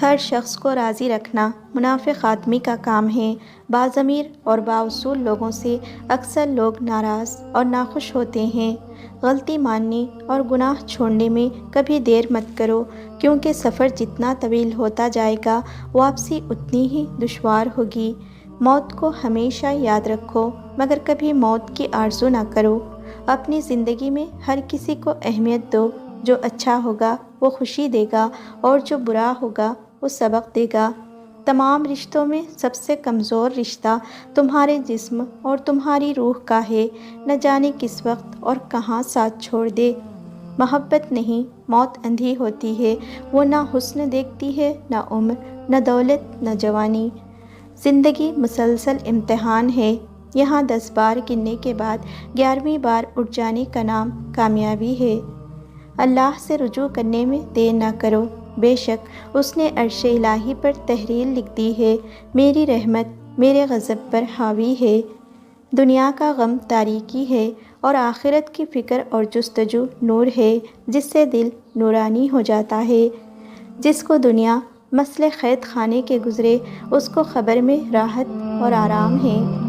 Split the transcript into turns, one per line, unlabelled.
ہر شخص کو راضی رکھنا منافق آدمی کا کام ہے۔ باضمیر اور بااصول لوگوں سے اکثر لوگ ناراض اور ناخوش ہوتے ہیں۔ غلطی ماننے اور گناہ چھوڑنے میں کبھی دیر مت کرو، کیونکہ سفر جتنا طویل ہوتا جائے گا واپسی اتنی ہی دشوار ہوگی۔ موت کو ہمیشہ یاد رکھو، مگر کبھی موت کی آرزو نہ کرو۔ اپنی زندگی میں ہر کسی کو اہمیت دو۔ جو اچھا ہوگا وہ خوشی دے گا، اور جو برا ہوگا وہ سبق دے گا۔ تمام رشتوں میں سب سے کمزور رشتہ تمہارے جسم اور تمہاری روح کا ہے۔ نہ جانے کس وقت اور کہاں ساتھ چھوڑ دے۔ محبت نہیں، موت اندھی ہوتی ہے۔ وہ نہ حسن دیکھتی ہے، نہ عمر، نہ دولت، نہ جوانی۔ زندگی مسلسل امتحان ہے۔ یہاں 10 بار گرنے کے بعد 11ویں بار اٹھ جانے کا نام کامیابی ہے۔ اللہ سے رجوع کرنے میں دیر نہ کرو، بے شک اس نے عرش الہی پر تحریر لکھ دی ہے۔ میری رحمت میرے غضب پر حاوی ہے۔ دنیا کا غم تاریکی ہے، اور آخرت کی فکر اور جستجو نور ہے، جس سے دل نورانی ہو جاتا ہے۔ جس کو دنیا مثل قید خانے کے گزرے، اس کو قبر میں راحت اور آرام ہے۔